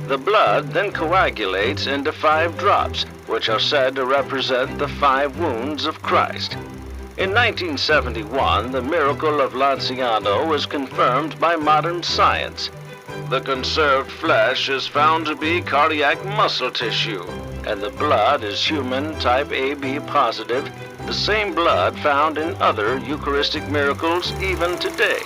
The blood then coagulates into 5 drops, which are said to represent the 5 wounds of Christ. In 1971, the miracle of Lanciano was confirmed by modern science. The conserved flesh is found to be cardiac muscle tissue, and the blood is human type AB positive, the same blood found in other Eucharistic miracles even today.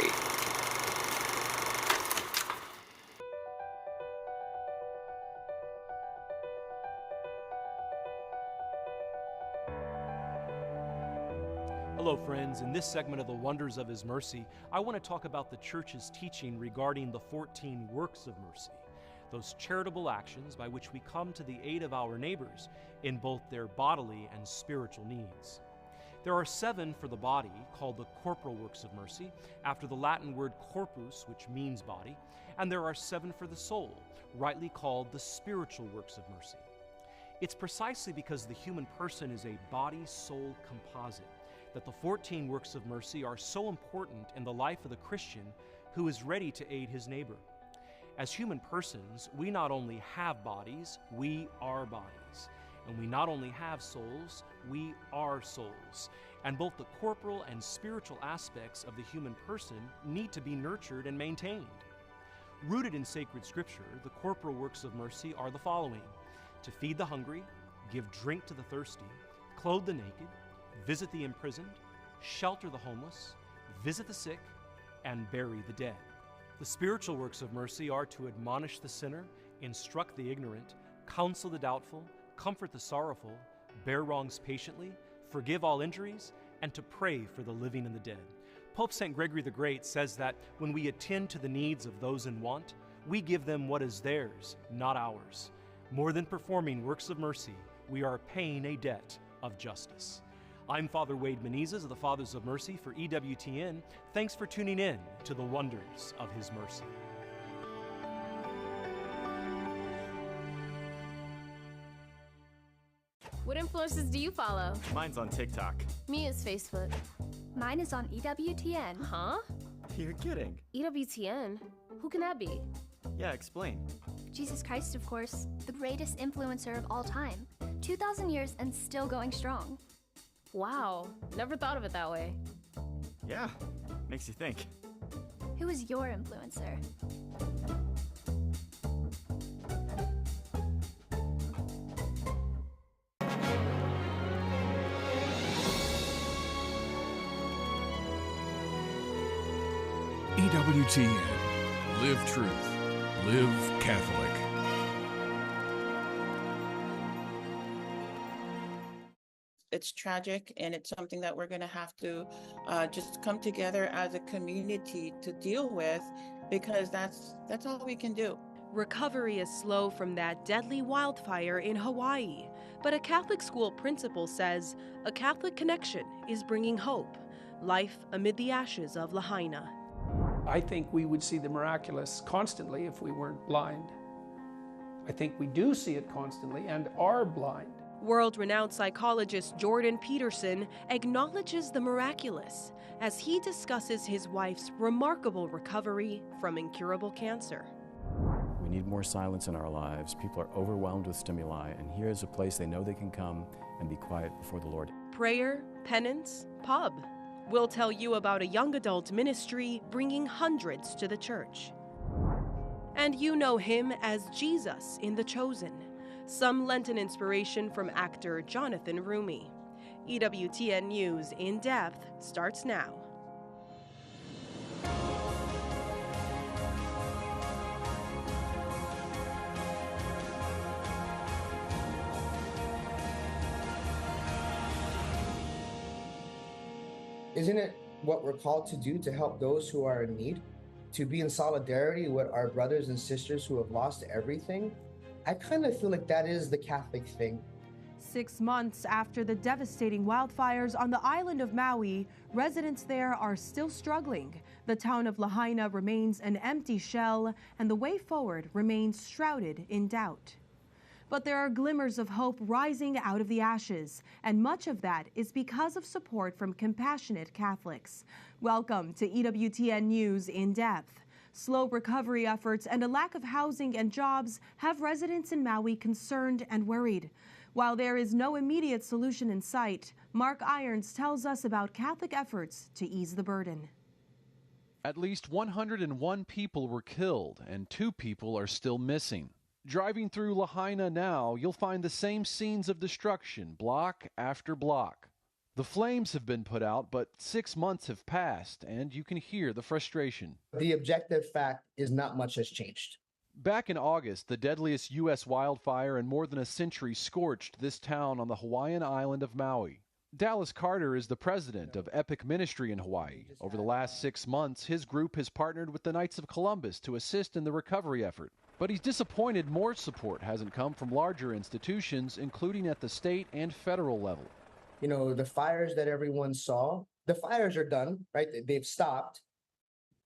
Hello friends, in this segment of the Wonders of His Mercy, I want to talk about the Church's teaching regarding the 14 works of mercy, those charitable actions by which we come to the aid of our neighbors in both their bodily and spiritual needs. There are 7 for the body, called the corporal works of mercy, after the Latin word corpus, which means body, and there are 7 for the soul, rightly called the spiritual works of mercy. It's precisely because the human person is a body-soul composite that the 14 works of mercy are so important in the life of the Christian who is ready to aid his neighbor. As human persons, we not only have bodies, we are bodies. And we not only have souls, we are souls. And both the corporal and spiritual aspects of the human person need to be nurtured and maintained. Rooted in sacred scripture, the corporal works of mercy are the following: to feed the hungry, give drink to the thirsty, clothe the naked, visit the imprisoned, shelter the homeless, visit the sick, and bury the dead. The spiritual works of mercy are to admonish the sinner, instruct the ignorant, counsel the doubtful, comfort the sorrowful, bear wrongs patiently, forgive all injuries, and to pray for the living and the dead. Pope St. Gregory the Great says that when we attend to the needs of those in want, we give them what is theirs, not ours. More than performing works of mercy, we are paying a debt of justice. I'm Father Wade Menezes of the Fathers of Mercy for EWTN. Thanks for tuning in to the Wonders of His Mercy. What influencers do you follow? Mine's on TikTok. Me is Facebook. Mine is on EWTN. Huh? You're kidding. EWTN? Who can that be? Yeah, explain. Jesus Christ, of course, the greatest influencer of all time. 2,000 years and still going strong. Wow, never thought of it that way. Yeah, makes you think. Who is your influencer? EWTN. Live truth. Live Catholic. It's tragic, and it's something that we're going to have to just come together as a community to deal with, because that's all we can do. Recovery is slow from that deadly wildfire in Hawaii, but a Catholic school principal says a Catholic connection is bringing hope, life amid the ashes of Lahaina. I think we would see the miraculous constantly if we weren't blind. I think we do see it constantly and are blind. World-renowned psychologist Jordan Peterson acknowledges the miraculous as he discusses his wife's remarkable recovery from incurable cancer. We need more silence in our lives. People are overwhelmed with stimuli, and here is a place they know they can come and be quiet before the Lord. Prayer, penance, pub. We'll tell you about a young adult ministry bringing hundreds to the church. And you know him as Jesus in The Chosen. Some Lenten inspiration from actor Jonathan Roumie. EWTN News In Depth starts now. Isn't it what we're called to do to help those who are in need? To be in solidarity with our brothers and sisters who have lost everything? I kind of feel like that is the Catholic thing. 6 months after the devastating wildfires on the island of Maui, residents there are still struggling. The town of Lahaina remains an empty shell, and the way forward remains shrouded in doubt. But there are glimmers of hope rising out of the ashes, and much of that is because of support from compassionate Catholics. Welcome to EWTN News In Depth. Slow recovery efforts and a lack of housing and jobs have residents in Maui concerned and worried. While there is no immediate solution in sight, Mark Irons tells us about Catholic efforts to ease the burden. At least 101 people were killed and 2 people are still missing. Driving through Lahaina now, you'll find the same scenes of destruction, block after block. The flames have been put out, but 6 months have passed, and you can hear the frustration. The objective fact is not much has changed. Back in August, the deadliest U.S. wildfire in more than a century scorched this town on the Hawaiian island of Maui. Dallas Carter is the president of Epic Ministry in Hawaii. Over the last 6 months, his group has partnered with the Knights of Columbus to assist in the recovery effort. But he's disappointed more support hasn't come from larger institutions, including at the state and federal level. You know, the fires that everyone saw, the fires are done, right? They've stopped,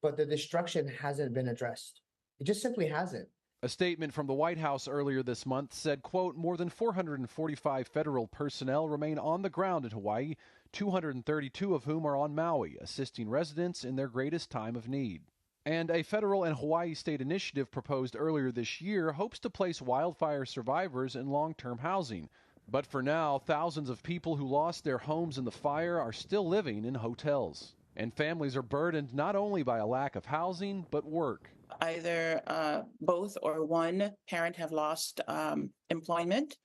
but the destruction hasn't been addressed. It just simply hasn't. A statement from the White House earlier this month said, quote, more than 445 federal personnel remain on the ground in Hawaii, 232 of whom are on Maui, assisting residents in their greatest time of need. And a federal and Hawaii state initiative proposed earlier this year hopes to place wildfire survivors in long-term housing. But for now, thousands of people who lost their homes in the fire are still living in hotels. And families are burdened not only by a lack of housing, but work. Either both or one parent have lost employment.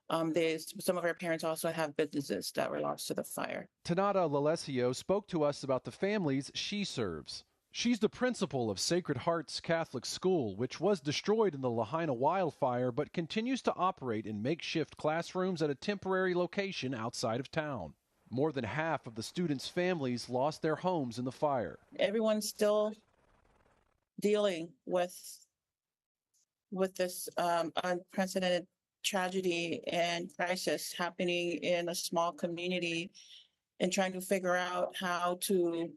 Some of our parents also have businesses that were lost to the fire. Tanada Lalesio spoke to us about the families she serves. She's the principal of Sacred Heart's Catholic School, which was destroyed in the Lahaina wildfire but continues to operate in makeshift classrooms at a temporary location outside of town. More than half of the students' families lost their homes in the fire. Everyone's still dealing with this unprecedented tragedy and crisis happening in a small community and trying to figure out how to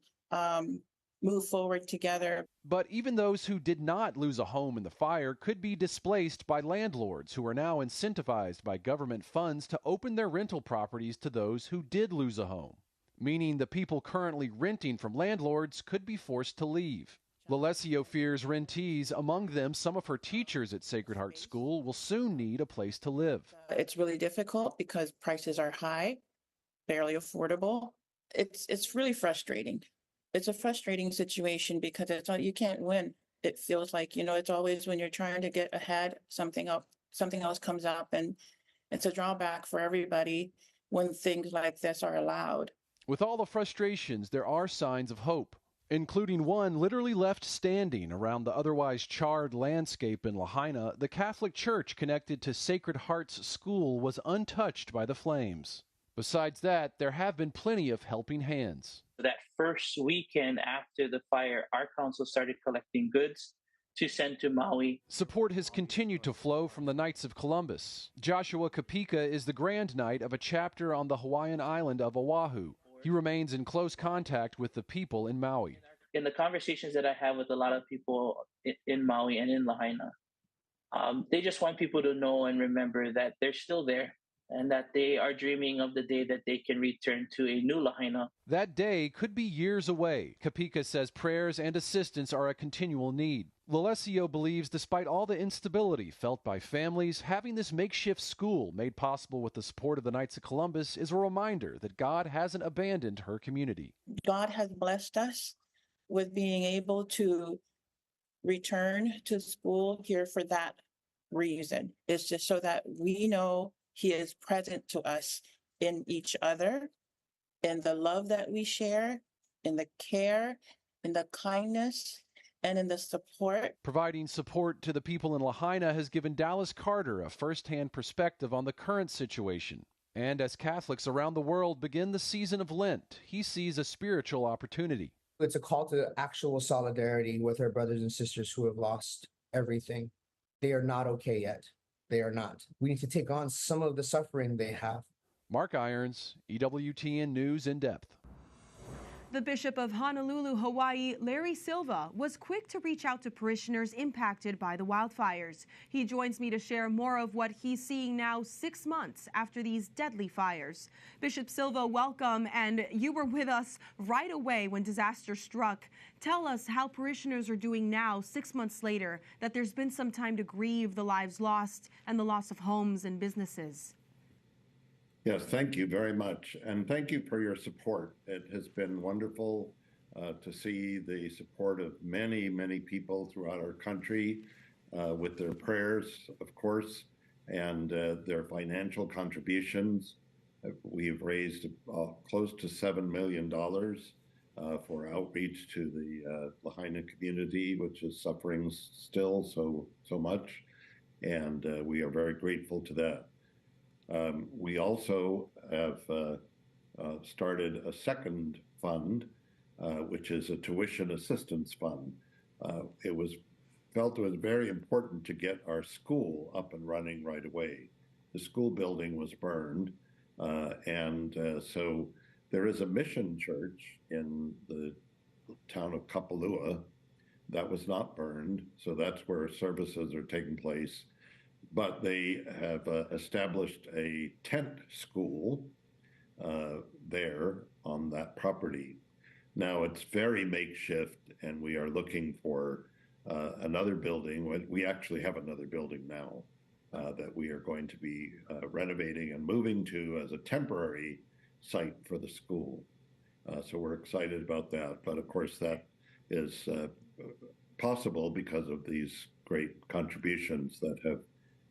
move forward together. But even those who did not lose a home in the fire could be displaced by landlords who are now incentivized by government funds to open their rental properties to those who did lose a home, meaning the people currently renting from landlords could be forced to leave. Lalesio fears rentees, among them some of her teachers at Sacred Heart School, will soon need a place to live. It's really difficult because prices are high, barely affordable. It's really frustrating. It's a frustrating situation because you can't win. It feels like, it's always when you're trying to get ahead, something else comes up, and it's a drawback for everybody when things like this are allowed. With all the frustrations, there are signs of hope, including one literally left standing around the otherwise charred landscape in Lahaina. The Catholic Church connected to Sacred Heart's School was untouched by the flames. Besides that, there have been plenty of helping hands. That first weekend after the fire, our council started collecting goods to send to Maui. Support has continued to flow from the Knights of Columbus. Joshua Kapika is the Grand Knight of a chapter on the Hawaiian island of Oahu. He remains in close contact with the people in Maui. In the conversations that I have with a lot of people in Maui and in Lahaina, they just want people to know and remember that they're still there, and that they are dreaming of the day that they can return to a new Lahaina. That day could be years away. Kapika says prayers and assistance are a continual need. Lalesio believes despite all the instability felt by families, having this makeshift school made possible with the support of the Knights of Columbus is a reminder that God hasn't abandoned her community. God has blessed us with being able to return to school here for that reason. It's just so that we know He is present to us in each other, in the love that we share, in the care, in the kindness, and in the support. Providing support to the people in Lahaina has given Dallas Carter a first-hand perspective on the current situation. And as Catholics around the world begin the season of Lent, he sees a spiritual opportunity. It's a call to actual solidarity with our brothers and sisters who have lost everything. They are not okay yet. They are not. We need to take on some of the suffering they have. Mark Irons, EWTN News In Depth. The Bishop of Honolulu, Hawaii, Larry Silva, was quick to reach out to parishioners impacted by the wildfires. He joins me to share more of what he's seeing now 6 months after these deadly fires. Bishop Silva, welcome, and you were with us right away when disaster struck. Tell us how parishioners are doing now, 6 months later, that there's been some time to grieve the lives lost and the loss of homes and businesses. Yes, thank you very much. And thank you for your support. It has been wonderful to see the support of many, many people throughout our country with their prayers, of course, and their financial contributions. We've raised close to $7 million for outreach to the Lahaina community, which is suffering still so much. And we are very grateful to that. We also have started a second fund, which is a tuition assistance fund. It was felt it was very important to get our school up and running right away. The school building was burned, so there is a mission church in the town of Kapalua that was not burned, so that's where services are taking place. But they have established a tent school there on that property. Now it's very makeshift, and we are looking for another building. We actually have another building now that we are going to be renovating and moving to as a temporary site for the school. So we're excited about that. But of course, that is possible because of these great contributions that have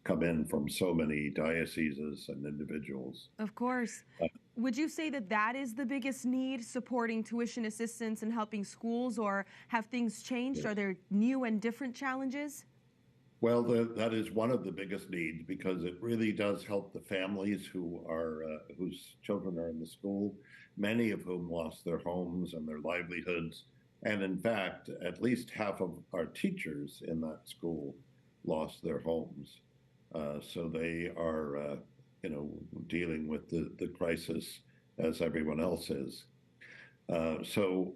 come in from so many dioceses and individuals. Of course. Would you say that that is the biggest need, supporting tuition assistance and helping schools, or have things changed? Yes. Are there new and different challenges? Well, that is one of the biggest needs, because it really does help the families who are whose children are in the school, many of whom lost their homes and their livelihoods. And in fact, at least half of our teachers in that school lost their homes. So they are, dealing with the crisis as everyone else is. So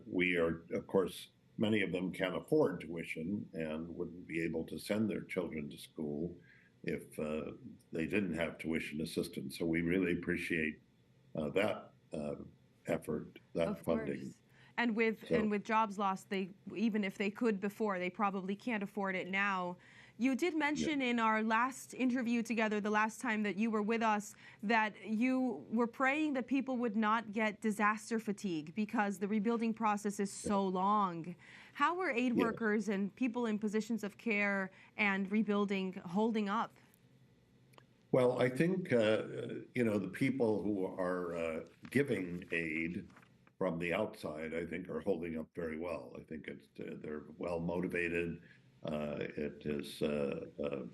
we are, of course, many of them can't afford tuition and wouldn't be able to send their children to school if they didn't have tuition assistance. So we really appreciate that effort, that funding. And with jobs lost, even if they could before, they probably can't afford it now. You did mention in our last interview together, the last time that you were with us, that you were praying that people would not get disaster fatigue because the rebuilding process is so long. How are aid workers and people in positions of care and rebuilding holding up? Well, I think, the people who are giving aid from the outside, I think, are holding up very well. I think they're well motivated. It is, the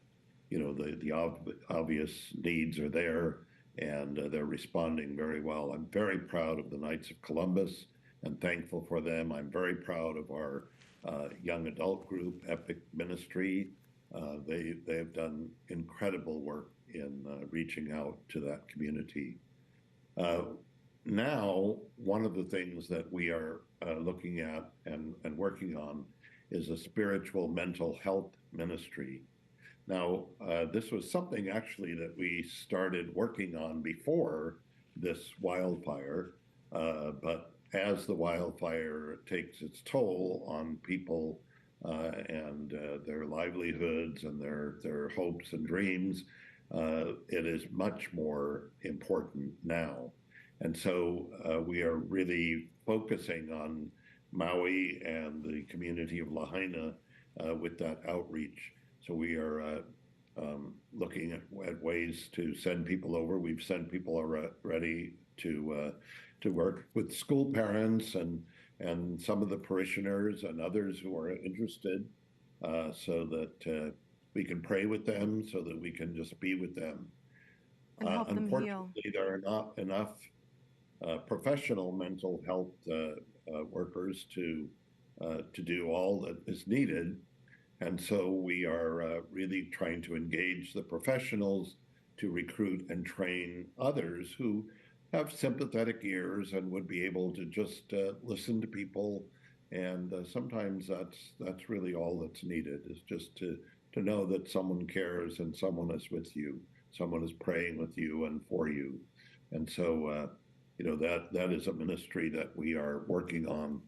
obvious needs are there, and they're responding very well. I'm very proud of the Knights of Columbus and thankful for them. I'm very proud of our young adult group, Epic Ministry. They have done incredible work in reaching out to that community. Now, one of the things that we are looking at and working on is a spiritual mental health ministry. Now, this was something actually that we started working on before this wildfire, but as the wildfire takes its toll on people and their livelihoods and their hopes and dreams, it is much more important now. And so we are really focusing on Maui and the community of Lahaina with that outreach. So we are looking at ways to send people over. We've sent people already to work with school parents and some of the parishioners and others who are interested, so that we can pray with them, so that we can just be with them. And help them heal. Unfortunately, there are not enough professional mental health workers to do all that is needed. And so we are really trying to engage the professionals to recruit and train others who have sympathetic ears and would be able to just listen to people. And sometimes that's really all that's needed, is just to know that someone cares and someone is with you, someone is praying with you and for you. And so, that is a ministry that we are working on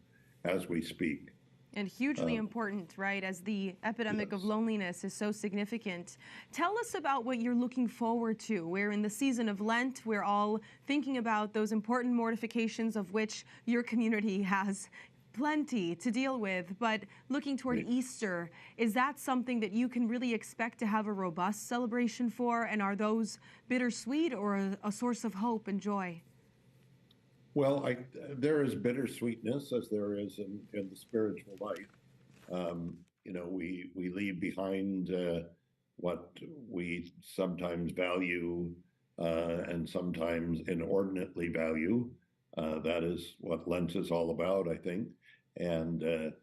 as we speak. And hugely important, right, as the epidemic of loneliness is so significant. Tell us about what you're looking forward to. We're in the season of Lent. We're all thinking about those important mortifications of which your community has plenty to deal with. But looking toward Easter, is that something that you can really expect to have a robust celebration for? And are those bittersweet or a source of hope and joy? Well, there is bittersweetness, as there is in the spiritual life. We leave behind what we sometimes value and sometimes inordinately value. That is what Lent is all about, I think. And and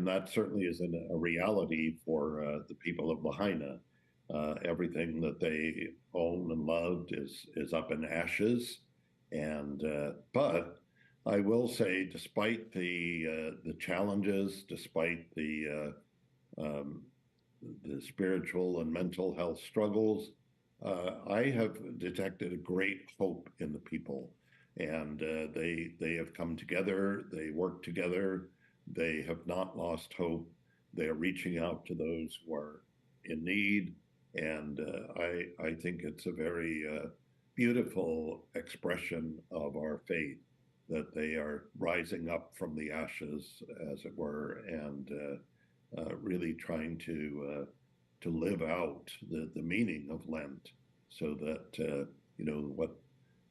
that certainly isn't a reality for the people of Lahaina. Everything that they own and loved is up in ashes. And but I will say, despite the challenges, despite the spiritual and mental health struggles, I have detected a great hope in the people. And they have come together, they work together, they have not lost hope. They are reaching out to those who are in need. And I think it's a very beautiful expression of our faith, that they are rising up from the ashes, as it were, and really trying to live out the meaning of Lent, so that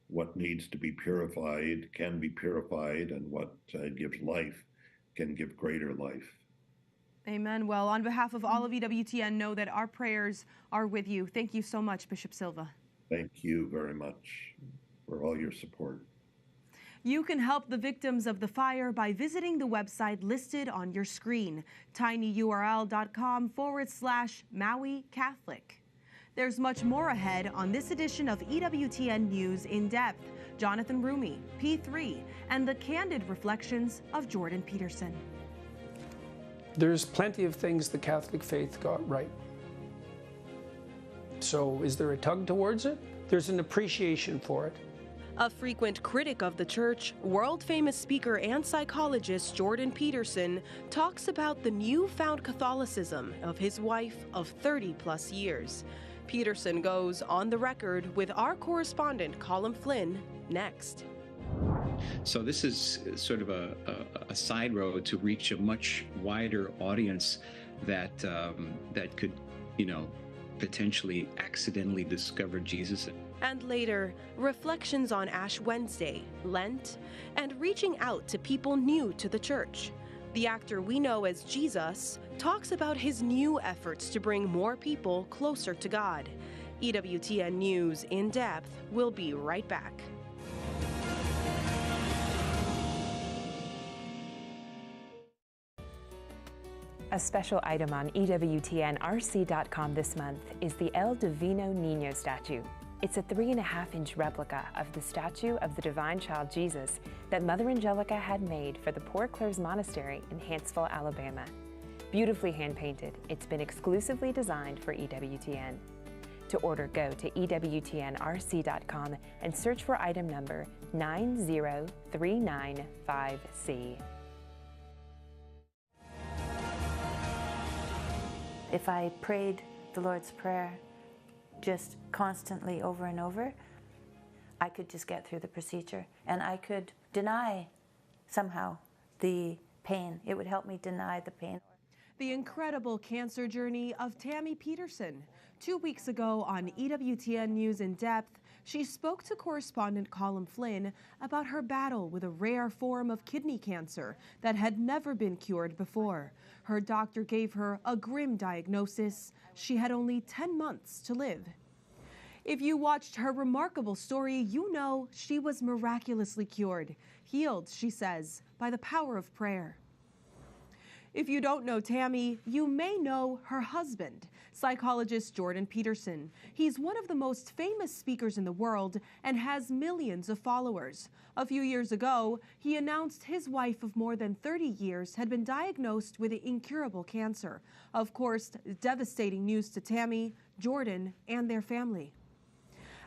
what needs to be purified can be purified, and what gives life can give greater life. Amen. Well, on behalf of all of EWTN, know that our prayers are with you. Thank you so much, Bishop Silva. Thank you very much for all your support. You can help the victims of the fire by visiting the website listed on your screen, tinyurl.com/Maui Catholic. There's much more ahead on this edition of EWTN News in Depth. Jonathan Roumie, P3, and the candid reflections of Jordan Peterson. There's plenty of things the Catholic faith got right. So is there a tug towards it? There's an appreciation for it. A frequent critic of the church, world-famous speaker and psychologist Jordan Peterson talks about the newfound Catholicism of his wife of 30-plus years. Peterson goes on the record with our correspondent Colin Flynn next. So this is sort of a side road to reach a much wider audience that could, potentially accidentally discover Jesus. And later, reflections on Ash Wednesday, Lent, and reaching out to people new to the church. The actor we know as Jesus talks about his new efforts to bring more people closer to God. EWTN News in Depth will be right back. A special item on EWTNRC.com this month is the El Divino Niño statue. It's a 3.5-inch replica of the statue of the Divine Child Jesus that Mother Angelica had made for the Poor Clares Monastery in Huntsville, Alabama. Beautifully hand-painted, it's been exclusively designed for EWTN. To order, go to EWTNRC.com and search for item number 90395C. If I prayed the Lord's Prayer just constantly over and over, I could just get through the procedure, and I could deny somehow the pain. It would help me deny the pain. The incredible cancer journey of Tammy Peterson. 2 weeks ago on EWTN News in Depth, she spoke to correspondent Colin Flynn about her battle with a rare form of kidney cancer that had never been cured before. Her doctor gave her a grim diagnosis. She had only 10 months to live. If you watched her remarkable story, you know she was miraculously cured. Healed, she says, by the power of prayer. If you don't know Tammy, you may know her husband, psychologist Jordan Peterson. He's one of the most famous speakers in the world and has millions of followers. A few years ago, he announced his wife of more than 30 years had been diagnosed with incurable cancer. Of course, devastating news to Tammy, Jordan, and their family.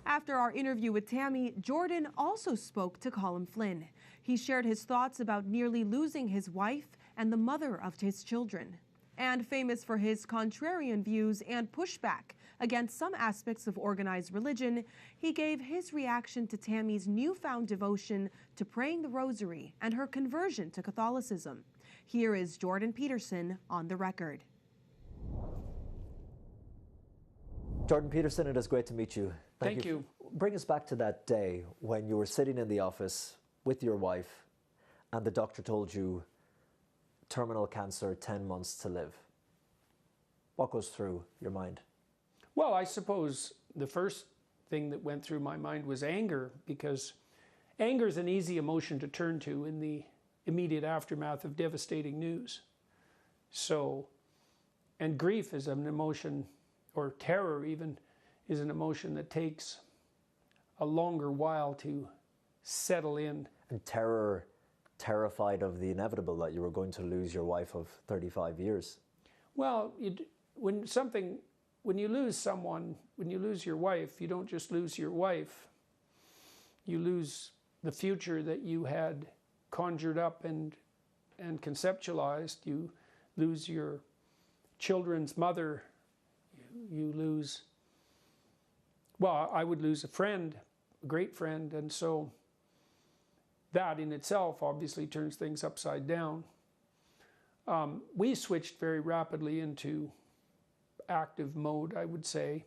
After our interview with Tammy, Jordan also spoke to Colin Flynn. He shared his thoughts about nearly losing his wife and the mother of his children. And famous for his contrarian views and pushback against some aspects of organized religion, he gave his reaction to Tammy's newfound devotion to praying the rosary and her conversion to Catholicism. Here is Jordan Peterson on the record. Jordan Peterson, it is great to meet you. Thank you. Bring us back to that day when you were sitting in the office with your wife and the doctor told you terminal cancer, 10 months to live. What goes through your mind? Well, I suppose the first thing that went through my mind was anger, because anger is an easy emotion to turn to in the immediate aftermath of devastating news. So, and grief is an emotion, or terror even, is an emotion that takes a longer while to settle in. And terror, terrified of the inevitable that you were going to lose your wife of 35 years. Well, when you lose someone, when you lose your wife, you don't just lose your wife, you lose the future that you had conjured up and conceptualized. You lose your children's mother. You lose, well, I would lose a friend, a great friend, and so that in itself obviously turns things upside down. We switched very rapidly into active mode, I would say,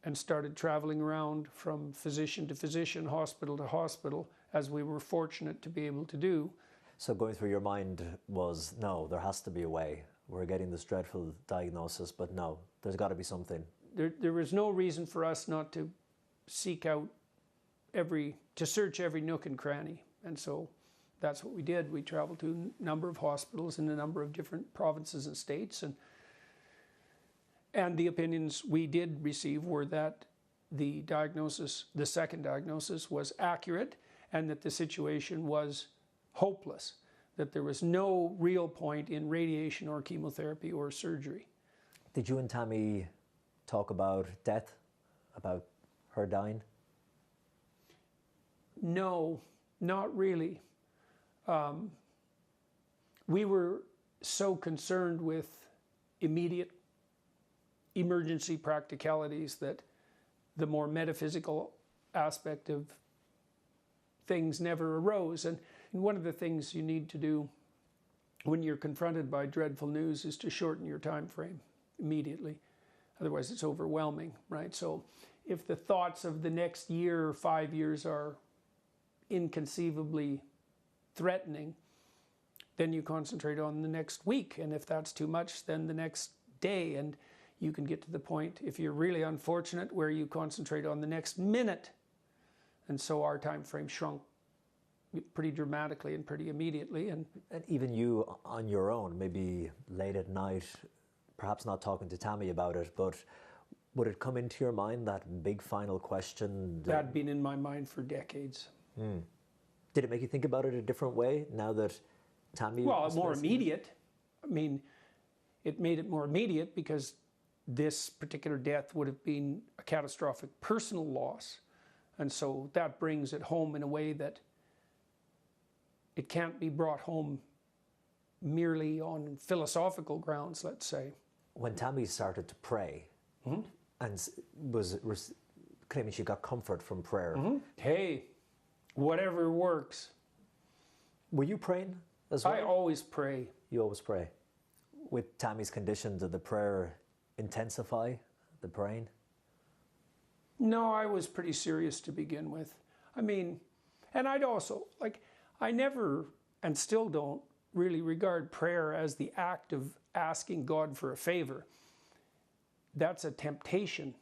and started traveling around from physician to physician, hospital to hospital, as we were fortunate to be able to do. So going through your mind was, no, there has to be a way. We're getting this dreadful diagnosis, but no, there's got to be something. There was no reason for us not to seek out to search every nook and cranny. And so that's what we did. We traveled to a number of hospitals in a number of different provinces and states. And the opinions we did receive were that the diagnosis, the second diagnosis, was accurate and that the situation was hopeless, that there was no real point in radiation or chemotherapy or surgery. Did you and Tammy talk about death, about her dying? No, not really. We were so concerned with immediate emergency practicalities that the more metaphysical aspect of things never arose. And one of the things you need to do when you're confronted by dreadful news is to shorten your time frame immediately. Otherwise it's overwhelming, right? So if the thoughts of the next year or 5 years are inconceivably threatening, then you concentrate on the next week. And if that's too much, then the next day. And you can get to the point, if you're really unfortunate, where you concentrate on the next minute. And so our time frame shrunk pretty dramatically and pretty immediately. And even you on your own, maybe late at night, perhaps not talking to Tammy about it, but would it come into your mind, that big final question? That had been in my mind for decades. Did it make you think about it a different way now that Tammy... Well, more immediate. I mean, it made it more immediate because this particular death would have been a catastrophic personal loss. And so that brings it home in a way that it can't be brought home merely on philosophical grounds, let's say. When Tammy started to pray and was claiming she got comfort from prayer. Hey, whatever works. Were you praying as well? I always pray. You always pray. With Tammy's condition, did the prayer intensify, the praying? No, I was pretty serious to begin with. I mean, and I'd also, I never, and still don't, really regard prayer as the act of asking God for a favor. That's a temptation.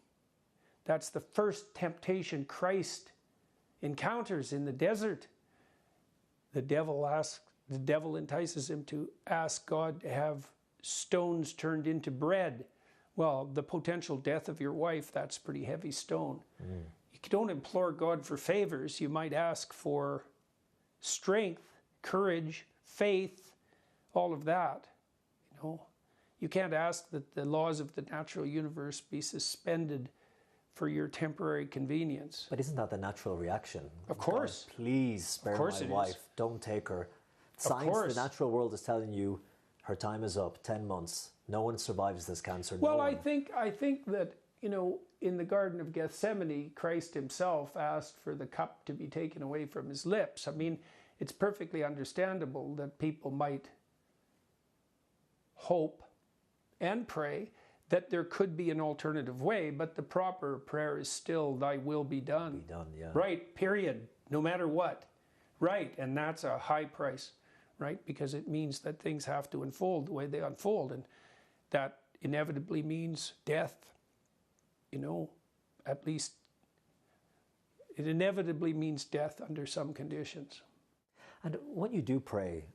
That's the first temptation Christ encounters in the desert. The devil asked the devil entices him to ask God to have stones turned into bread. Well, the potential death of your wife, that's pretty heavy stone. You don't implore God for favors. You might ask for strength, courage, faith, all of that. You know, you can't ask that the laws of the natural universe be suspended for your temporary convenience. But isn't that the natural reaction? Of course. God, please spare my wife. Don't take her. Science, the natural world is telling you her time is up, 10 months. No one survives this cancer. Well, I think that, you know, in the Garden of Gethsemane, Christ himself asked for the cup to be taken away from his lips. I mean, it's perfectly understandable that people might hope and pray that there could be an alternative way, but the proper prayer is still, thy will be done. Be done, yeah. Right, period, no matter what. Right, and that's a high price, right? Because it means that things have to unfold the way they unfold, and that inevitably means death, you know, at least it inevitably means death under some conditions. And when you do pray,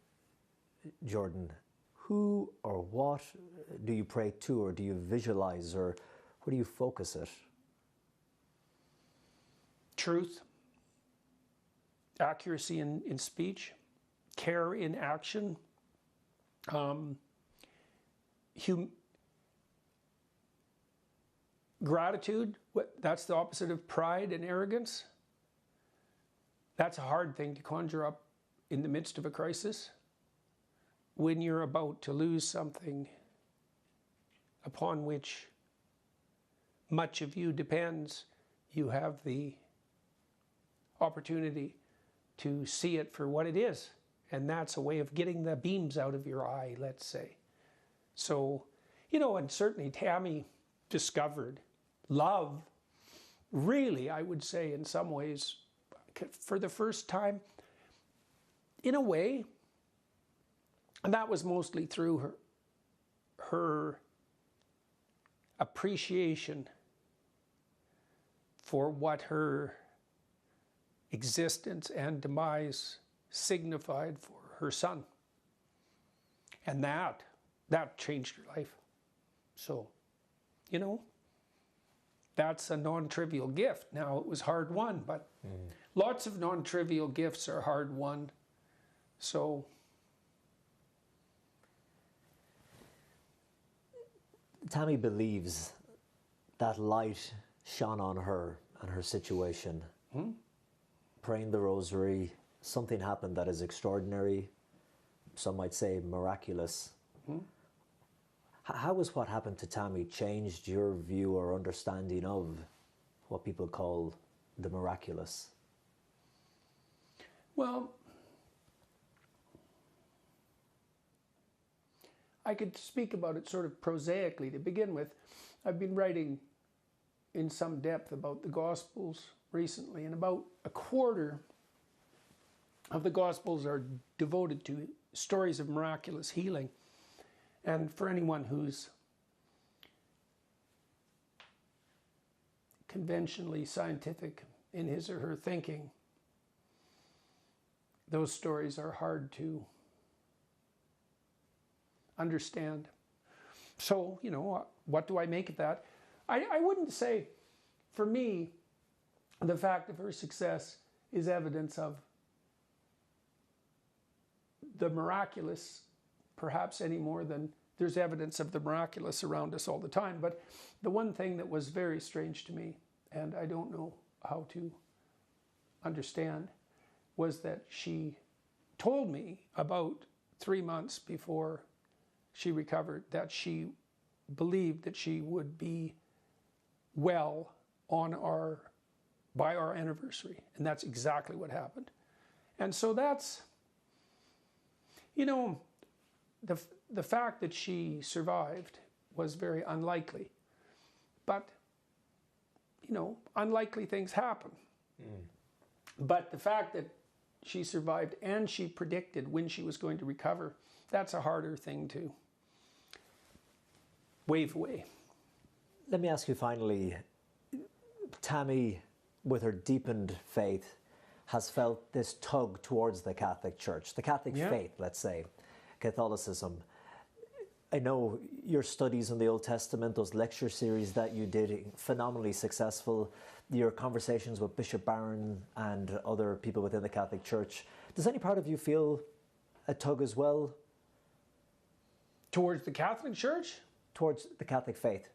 Jordan, who or what do you pray to, or do you visualize, or where do you focus it? Truth, accuracy in speech, care in action, gratitude, that's the opposite of pride and arrogance. That's a hard thing to conjure up in the midst of a crisis. When you're about to lose something upon which much of you depends, you have the opportunity to see it for what it is. And that's a way of getting the beams out of your eye, let's say. So, you know, and certainly Tammy discovered love, really, I would say in some ways, for the first time, in a way. And that was mostly through her appreciation for what her existence and demise signified for her son. And that changed her life. So, you know, that's a non-trivial gift. Now, it was hard won, but lots of non-trivial gifts are hard won. So, Tammy believes that light shone on her and her situation. Praying the rosary, something happened that is extraordinary, some might say miraculous. How has what happened to Tammy changed your view or understanding of what people call the miraculous? Well, I could speak about it sort of prosaically to begin with. I've been writing in some depth about the Gospels recently, and about a quarter of the Gospels are devoted to stories of miraculous healing. And for anyone who's conventionally scientific in his or her thinking, those stories are hard to understand. So, you know, what do I make of that? I wouldn't say, for me, the fact of her success is evidence of the miraculous, perhaps any more than there's evidence of the miraculous around us all the time. But the one thing that was very strange to me, and I don't know how to understand, was that she told me about 3 months before she recovered that she believed that she would be well by our anniversary. And that's exactly what happened. And so that's, you know, the fact that she survived was very unlikely. But, you know, unlikely things happen. But the fact that she survived and she predicted when she was going to recover, that's a harder thing to wave away. Let me ask you finally, Tammy, with her deepened faith, has felt this tug towards the Catholic Church, the Catholic faith, let's say, Catholicism. I know your studies on the Old Testament, those lecture series that you did, phenomenally successful. Your conversations with Bishop Barron and other people within the Catholic Church. Does any part of you feel a tug as well? Towards the Catholic Church? Towards the Catholic faith.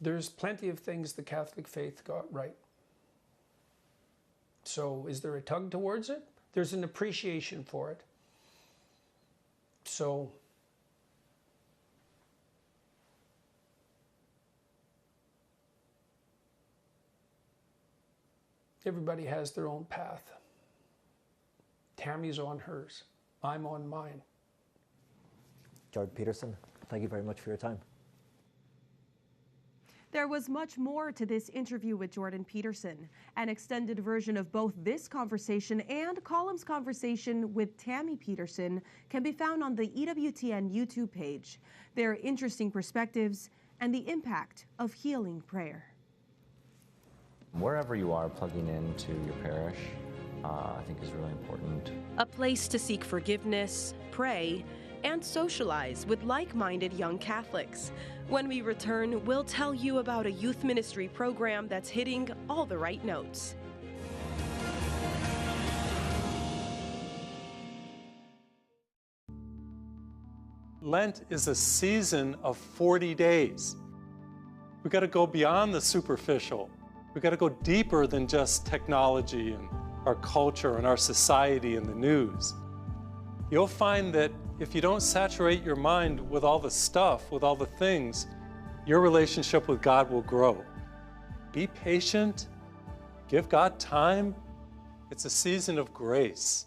There's plenty of things the Catholic faith got right. So is there a tug towards it? There's an appreciation for it. So everybody has their own path. Tammy's on hers. I'm on mine. Jordan Peterson, thank you very much for your time. There was much more to this interview with Jordan Peterson. An extended version of both this conversation and Column's conversation with Tammy Peterson can be found on the EWTN YouTube page. Their interesting perspectives and the impact of healing prayer. Wherever you are, plugging into your parish, I think is really important. A place to seek forgiveness, pray, and socialize with like-minded young Catholics. When we return, we'll tell you about a youth ministry program that's hitting all the right notes. Lent is a season of 40 days. We've got to go beyond the superficial. We've got to go deeper than just technology and our culture and our society and the news. You'll find that if you don't saturate your mind with all the stuff, with all the things, your relationship with God will grow. Be patient. Give God time. It's a season of grace.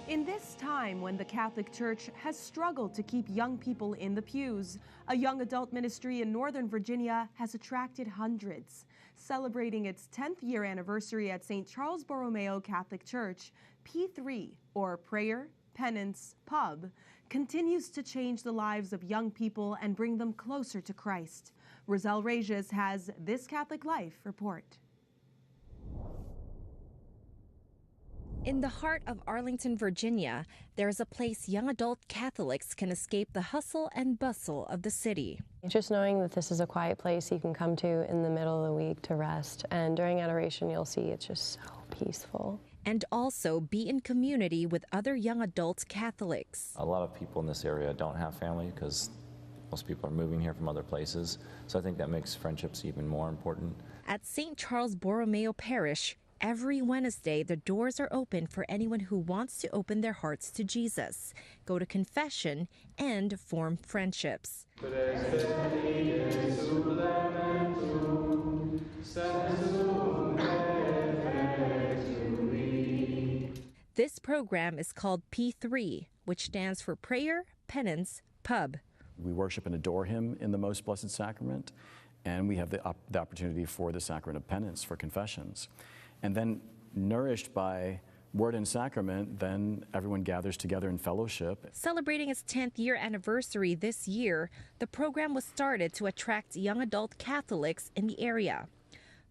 In this time when the Catholic Church has struggled to keep young people in the pews, a young adult ministry in Northern Virginia has attracted hundreds. Celebrating its 10th year anniversary at St. Charles Borromeo Catholic Church, P3, or Prayer, Penance, Pub, continues to change the lives of young people and bring them closer to Christ. Roselle Regis has This Catholic Life report. In the heart of Arlington, Virginia, there is a place young adult Catholics can escape the hustle and bustle of the city. Just knowing that this is a quiet place you can come to in the middle of the week to rest, and during adoration you'll see it's just so peaceful. And also be in community with other young adult Catholics. A lot of people in this area don't have family because most people are moving here from other places, so I think that makes friendships even more important. At St. Charles Borromeo Parish, every Wednesday, the doors are open for anyone who wants to open their hearts to Jesus, go to confession, and form friendships. This program is called P3, which stands for Prayer, Penance, Pub. We worship and adore Him in the Most Blessed Sacrament, and we have the opportunity for the Sacrament of Penance, for confessions. And then, nourished by Word and Sacrament, then everyone gathers together in fellowship. Celebrating its 10th year anniversary this year, the program was started to attract young adult Catholics in the area.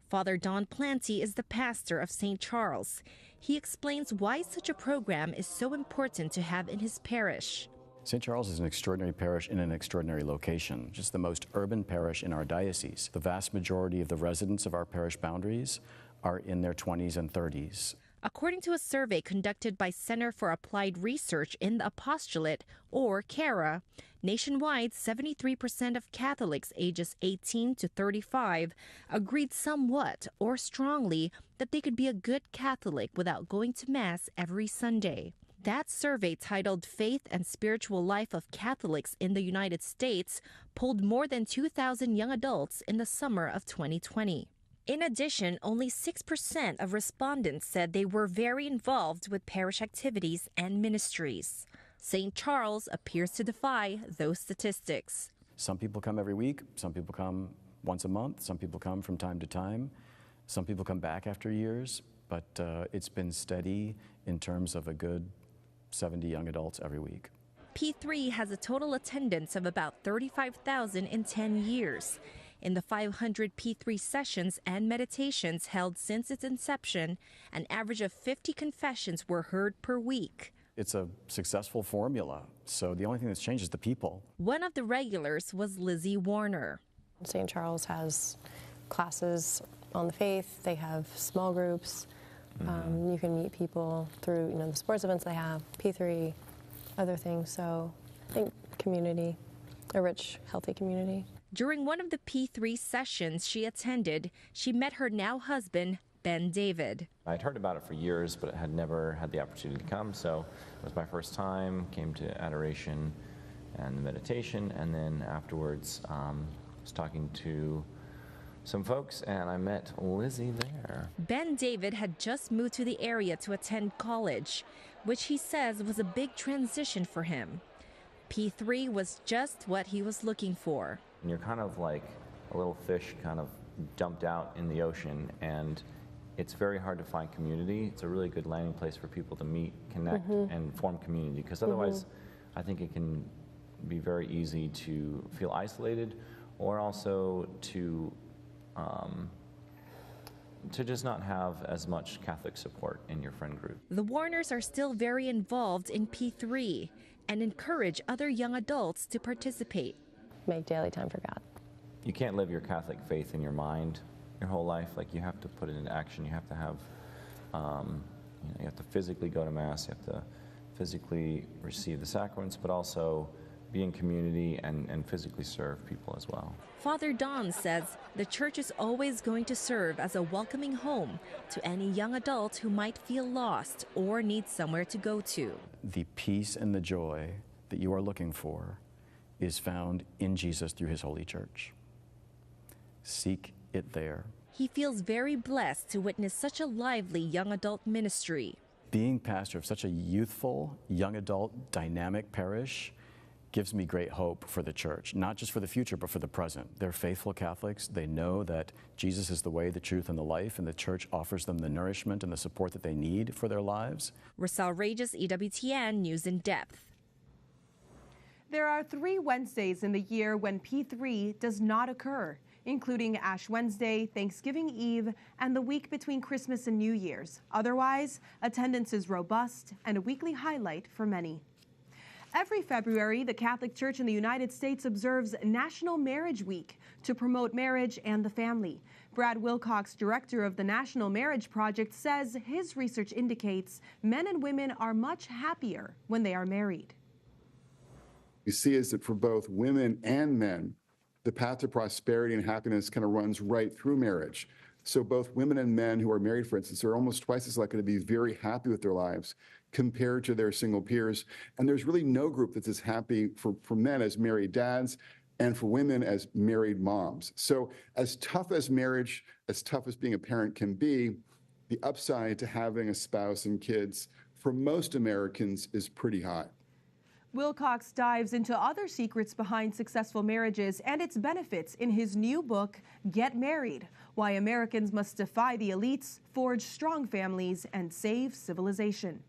Father Don Planty is the pastor of St. Charles. He explains why such a program is so important to have in his parish. St. Charles is an extraordinary parish in an extraordinary location, just the most urban parish in our diocese. The vast majority of the residents of our parish boundaries are in their 20s and 30s. According to a survey conducted by Center for Applied Research in the Apostolate, or CARA, nationwide 73% of Catholics ages 18 to 35 agreed somewhat or strongly that they could be a good Catholic without going to Mass every Sunday. That survey, titled Faith and Spiritual Life of Catholics in the United States, polled more than 2,000 young adults in the summer of 2020. In addition, only 6% of respondents said they were very involved with parish activities and ministries. St. Charles appears to defy those statistics. Some people come every week, some people come once a month, some people come from time to time, some people come back after years, but it's been steady in terms of a good 70 young adults every week. P3 has a total attendance of about 35,000 in 10 years. In the 500 P3 sessions and meditations held since its inception, an average of 50 confessions were heard per week. It's a successful formula, so the only thing that's changed is the people. One of the regulars was Lizzie Warner. St. Charles has classes on the faith, they have small groups. You can meet people through the sports events they have, P3, other things. So I think community, a rich, healthy community. During one of the P3 sessions she attended, she met her now husband, Ben David. I'd heard about it for years, but had never had the opportunity to come, so it was my first time, came to adoration and the meditation, and then afterwards was talking to some folks, and I met Lizzie there. Ben David had just moved to the area to attend college, which he says was a big transition for him. P3 was just what he was looking for. And you're kind of like a little fish kind of dumped out in the ocean, and it's very hard to find community. It's a really good landing place for people to meet, connect, and form community, because otherwise I think it can be very easy to feel isolated, or also to just not have as much Catholic support in your friend group. The Warners are still very involved in P3 and encourage other young adults to participate. Make daily time for God. You can't live your Catholic faith in your mind your whole life. Like, you have to put it into action. You have to have, you have to physically go to Mass. You have to physically receive the sacraments, but also be in community and physically serve people as well. Father Don says the church is always going to serve as a welcoming home to any young adult who might feel lost or need somewhere to go to. The peace and the joy that you are looking for is found in Jesus through his holy church. Seek it there. He feels very blessed to witness such a lively young adult ministry. Being pastor of such a youthful, young adult, dynamic parish gives me great hope for the church, not just for the future, but for the present. They're faithful Catholics. They know that Jesus is the way, the truth, and the life, and the church offers them the nourishment and the support that they need for their lives. Rosal Regis, EWTN News in Depth. There are 3 Wednesdays in the year when P3 does not occur, including Ash Wednesday, Thanksgiving Eve, and the week between Christmas and New Year's. Otherwise, attendance is robust and a weekly highlight for many. Every February, the Catholic Church in the United States observes National Marriage Week to promote marriage and the family. Brad Wilcox, director of the National Marriage Project, says his research indicates men and women are much happier when they are married. We see is that for both women and men, the path to prosperity and happiness kind of runs right through marriage. So both women and men who are married, for instance, are almost twice as likely to be very happy with their lives compared to their single peers. And there's really no group that's as happy for men as married dads and for women as married moms. So as tough as marriage, as tough as being a parent can be, the upside to having a spouse and kids for most Americans is pretty high. Wilcox dives into other secrets behind successful marriages and its benefits in his new book, Get Married: Why Americans Must Defy the Elites, Forge Strong Families, and Save Civilization.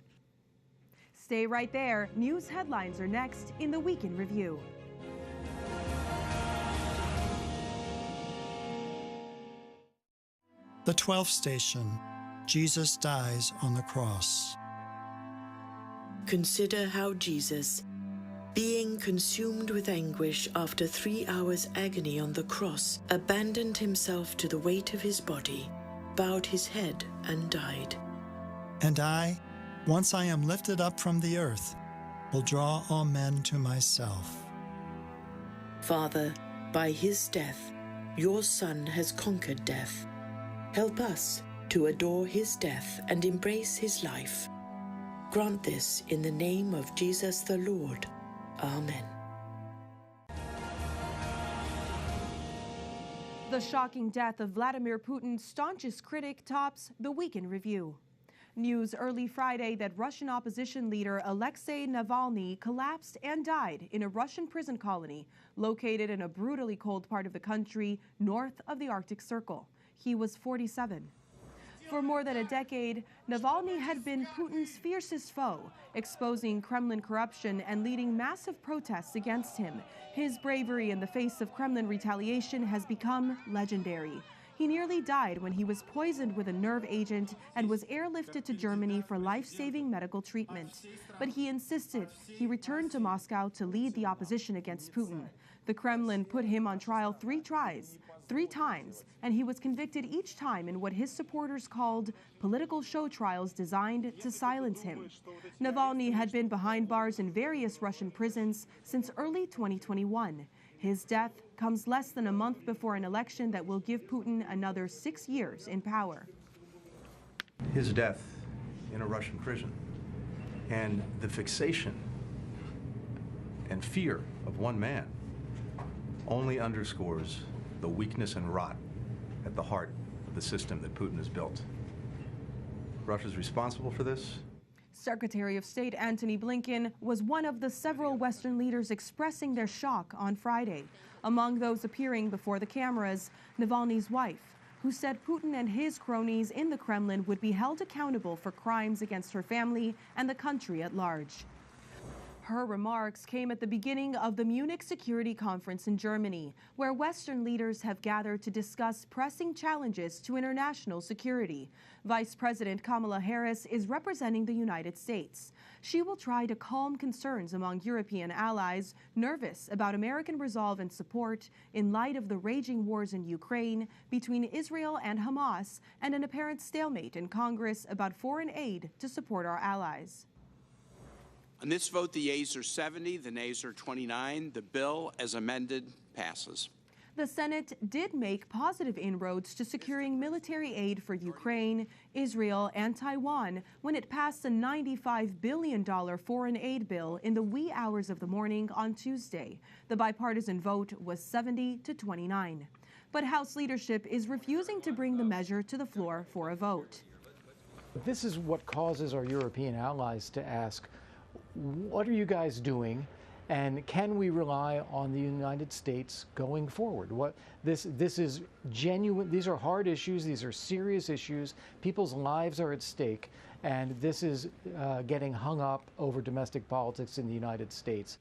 Stay right there. News headlines are next in the Week in Review. The 12th station, Jesus dies on the cross. Consider how Jesus, being consumed with anguish after 3 hours' agony on the cross, abandoned himself to the weight of his body, bowed his head, and died. And I, once I am lifted up from the earth, will draw all men to myself. Father, by his death, your Son has conquered death. Help us to adore his death and embrace his life. Grant this in the name of Jesus the Lord. Amen. The shocking death of Vladimir Putin's staunchest critic tops the Week in Review. News early Friday that Russian opposition leader Alexei Navalny collapsed and died in a Russian prison colony located in a brutally cold part of the country north of the Arctic Circle. He was 47. For more than a decade, Navalny had been Putin's fiercest foe, exposing Kremlin corruption and leading massive protests against him. His bravery in the face of Kremlin retaliation has become legendary. He nearly died when he was poisoned with a nerve agent and was airlifted to Germany for life-saving medical treatment. But he insisted he returned to Moscow to lead the opposition against Putin. The Kremlin put him on trial three times, and he was convicted each time in what his supporters called political show trials designed to silence him. Navalny had been behind bars in various Russian prisons since early 2021. His death comes less than a month before an election that will give Putin another 6 years in power. His death in a Russian prison and the fixation and fear of one man only underscores the weakness and rot at the heart of the system that Putin has built. Russia's responsible for this. Secretary of State Antony Blinken was one of the several Western leaders expressing their shock on Friday. Among those appearing before the cameras, Navalny's wife, who said Putin and his cronies in the Kremlin would be held accountable for crimes against her family and the country at large. Her remarks came at the beginning of the Munich Security Conference in Germany, where Western leaders have gathered to discuss pressing challenges to international security. Vice President Kamala Harris is representing the United States. She will try to calm concerns among European allies nervous about American resolve and support in light of the raging wars in Ukraine between Israel and Hamas and an apparent stalemate in Congress about foreign aid to support our allies. On this vote, the yeas are 70, the nays are 29. The bill, as amended, passes. The Senate did make positive inroads to securing military aid for Ukraine, Israel, and Taiwan when it passed a $95 billion foreign aid bill in the wee hours of the morning on Tuesday. The bipartisan vote was 70 to 29. But House leadership is refusing to bring the measure to the floor for a vote. This is what causes our European allies to ask, what are you guys doing, and can we rely on the United States going forward? This is genuine. These are hard issues. These are serious issues. People's lives are at stake, and this is getting hung up over domestic politics in the United States.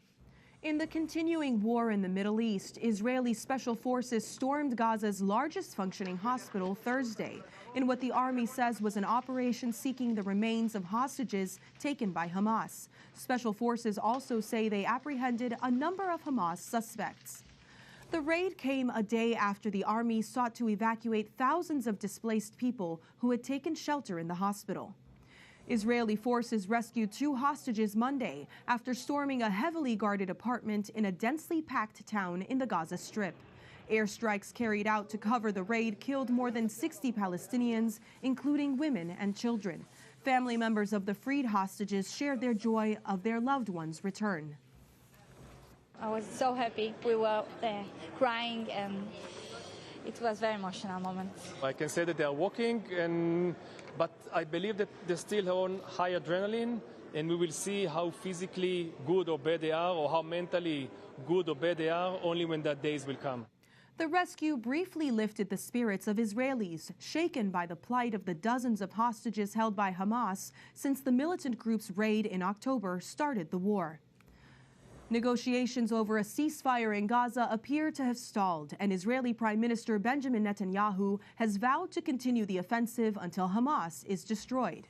In the continuing war in the Middle East, Israeli special forces stormed Gaza's largest functioning hospital Thursday in what the army says was an operation seeking the remains of hostages taken by Hamas. Special forces also say they apprehended a number of Hamas suspects. The raid came a day after the army sought to evacuate thousands of displaced people who had taken shelter in the hospital. Israeli forces rescued 2 hostages Monday after storming a heavily guarded apartment in a densely packed town in the Gaza Strip. Airstrikes carried out to cover the raid killed more than 60 Palestinians, including women and children. Family members of the freed hostages shared their joy of their loved ones' return. I was so happy. We were crying, and it was a very emotional moment. I can say that they are walking, but I believe that they're still on high adrenaline, and we will see how physically good or bad they are, or how mentally good or bad they are, only when that days will come. The rescue briefly lifted the spirits of Israelis, shaken by the plight of the dozens of hostages held by Hamas since the militant group's raid in October started the war. Negotiations over a ceasefire in Gaza appear to have stalled, and Israeli Prime Minister Benjamin Netanyahu has vowed to continue the offensive until Hamas is destroyed.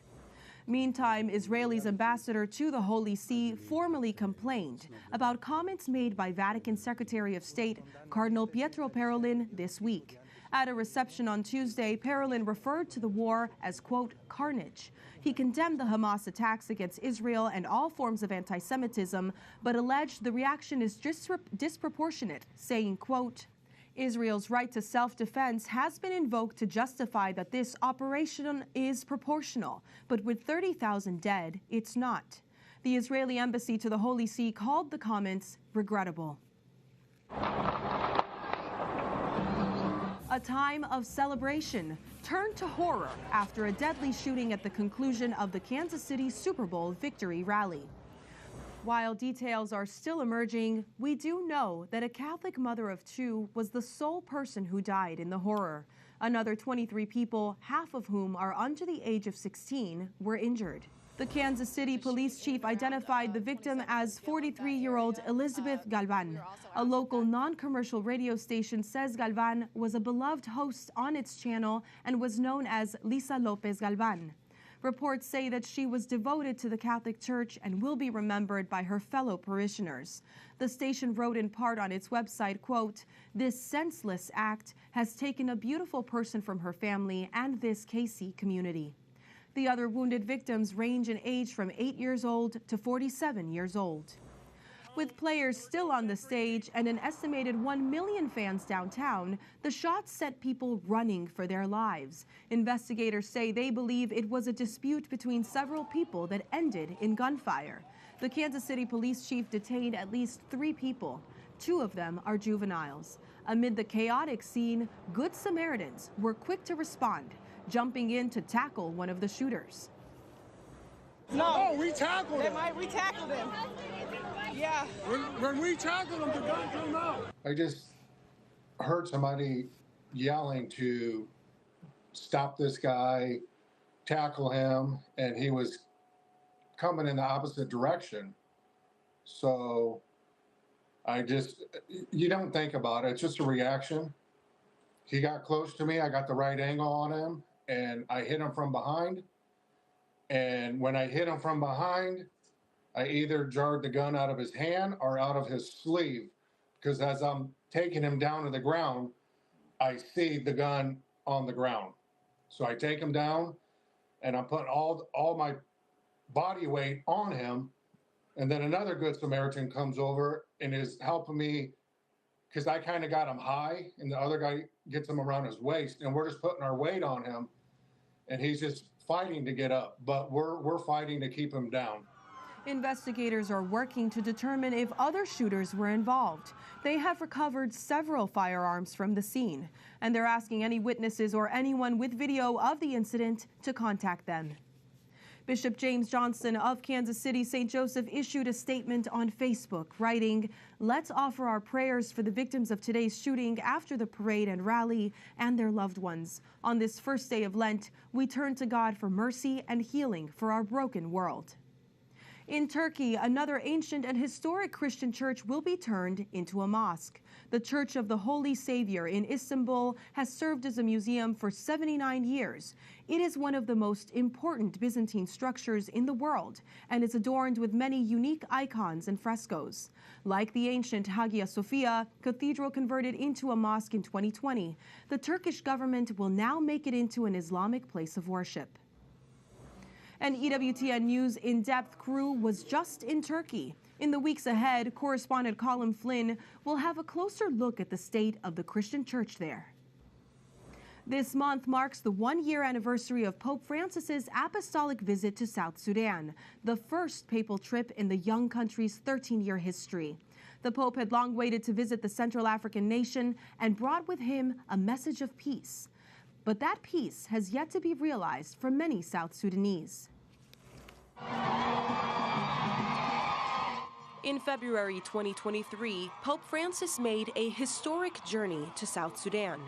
Meantime, Israel's ambassador to the Holy See formally complained about comments made by Vatican Secretary of State Cardinal Pietro Parolin this week. At a reception on Tuesday, Parolin referred to the war as, quote, carnage. He condemned the Hamas attacks against Israel and all forms of anti-Semitism, but alleged the reaction is disproportionate, saying, quote, Israel's right to self-defense has been invoked to justify that this operation is proportional, but with 30,000 dead, it's not. The Israeli embassy to the Holy See called the comments regrettable. A time of celebration turned to horror after a deadly shooting at the conclusion of the Kansas City Super Bowl victory rally. While details are still emerging, we do know that a Catholic mother of 2 was the sole person who died in the horror. Another 23 people, half of whom are under the age of 16, were injured. The Kansas City police chief identified the victim as 43-year-old Elizabeth Galvan. A local non-commercial radio station says Galvan was a beloved host on its channel and was known as Lisa Lopez Galvan. Reports say that she was devoted to the Catholic Church and will be remembered by her fellow parishioners. The station wrote in part on its website, quote, "This senseless act has taken a beautiful person from her family and this KC community." The other wounded victims range in age from 8 years old to 47 years old. With players still on the stage and an estimated 1 million fans downtown, the shots sent people running for their lives. Investigators say they believe it was a dispute between several people that ended in gunfire. The Kansas City police chief detained at least 3 people. 2 of them are juveniles. Amid the chaotic scene, Good Samaritans were quick to respond, jumping in to tackle one of the shooters. No, we tackled him. We tackled him. Yeah. When we tackled him, the gun came out. I just heard somebody yelling to stop this guy, tackle him, and he was coming in the opposite direction. So you don't think about it. It's just a reaction. He got close to me. I got the right angle on him, and I hit him from behind. And when I hit him from behind, I either jarred the gun out of his hand or out of his sleeve, because as I'm taking him down to the ground, I see the gun on the ground. So I take him down, and I'm putting all my body weight on him. And then another Good Samaritan comes over and is helping me, because I kind of got him high, and the other guy gets him around his waist, and we're just putting our weight on him, and he's just fighting to get up, but we're fighting to keep him down. Investigators are working to determine if other shooters were involved. They have recovered several firearms from the scene, and they're asking any witnesses or anyone with video of the incident to contact them. Bishop James Johnson of Kansas City St. Joseph issued a statement on Facebook, writing, "Let's offer our prayers for the victims of today's shooting after the parade and rally and their loved ones. On this first day of Lent, we turn to God for mercy and healing for our broken world." In Turkey, another ancient and historic Christian church will be turned into a mosque. The Church of the Holy Savior in Istanbul has served as a museum for 79 years. It is one of the most important Byzantine structures in the world and is adorned with many unique icons and frescoes. Like the ancient Hagia Sophia Cathedral converted into a mosque in 2020, the Turkish government will now make it into an Islamic place of worship. An EWTN News In Depth crew was just in Turkey. In the weeks ahead, correspondent Colin Flynn will have a closer look at the state of the Christian church there. This month marks the one-year anniversary of Pope Francis's apostolic visit to South Sudan, the first papal trip in the young country's 13-year history. The Pope had long waited to visit the Central African nation and brought with him a message of peace. But that peace has yet to be realized for many South Sudanese. In February 2023, Pope Francis made a historic journey to South Sudan.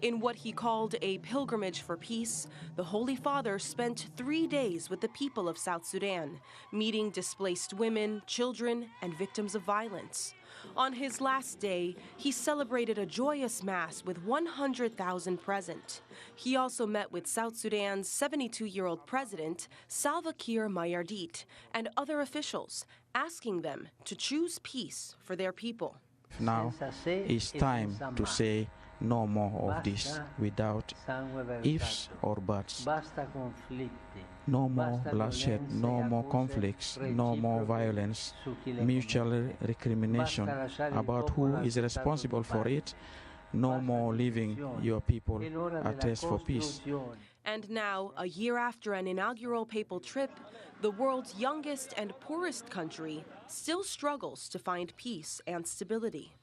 In what he called a pilgrimage for peace, the Holy Father spent 3 days with the people of South Sudan, meeting displaced women, children, and victims of violence. On his last day, he celebrated a joyous mass with 100,000 present. He also met with South Sudan's 72-year-old president, Salva Kiir Mayardit, and other officials, asking them to choose peace for their people. Now it's time to say no more of this without ifs or buts. No more bloodshed, no more conflicts, no more violence, mutual recrimination about who is responsible for it, no more leaving your people at rest for peace. And now, a year after an inaugural papal trip, the world's youngest and poorest country still struggles to find peace and stability.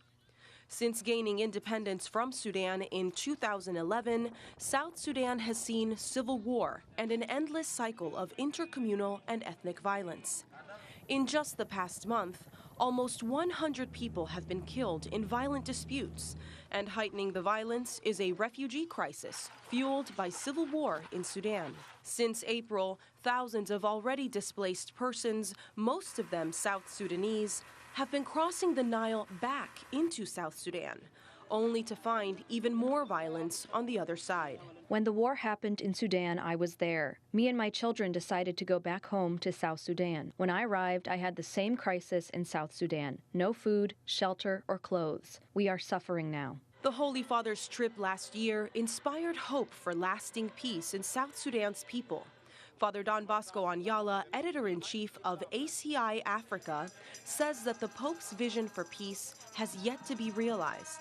Since gaining independence from Sudan in 2011, South Sudan has seen civil war and an endless cycle of intercommunal and ethnic violence. In just the past month, almost 100 people have been killed in violent disputes, and heightening the violence is a refugee crisis fueled by civil war in Sudan. Since April, thousands of already displaced persons, most of them South Sudanese, have been crossing the Nile back into South Sudan, only to find even more violence on the other side. When the war happened in Sudan, I was there. Me and my children decided to go back home to South Sudan. When I arrived, I had the same crisis in South Sudan. No food, shelter, or clothes. We are suffering now. The Holy Father's trip last year inspired hope for lasting peace in South Sudan's people. Father Don Bosco Anyala, editor-in-chief of ACI Africa, says that the Pope's vision for peace has yet to be realized.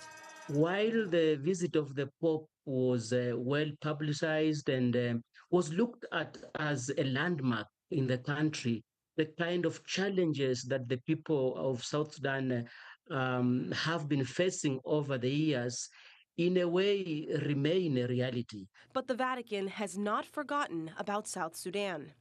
While the visit of the Pope was well publicized and was looked at as a landmark in the country, the kind of challenges that the people of South Sudan have been facing over the years, in a way, remain a reality. But the Vatican has not forgotten about South Sudan.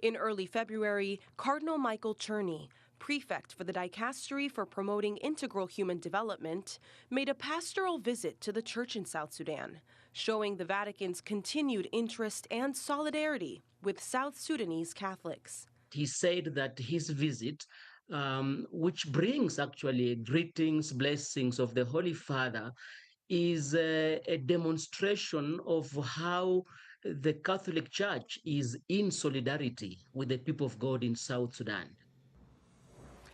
In early February, Cardinal Michael Czerny, prefect for the Dicastery for Promoting Integral Human Development, made a pastoral visit to the church in South Sudan, showing the Vatican's continued interest and solidarity with South Sudanese Catholics. He said that his visit, which brings actually greetings, blessings of the Holy Father, is a demonstration of how the Catholic Church is in solidarity with the people of God in South Sudan.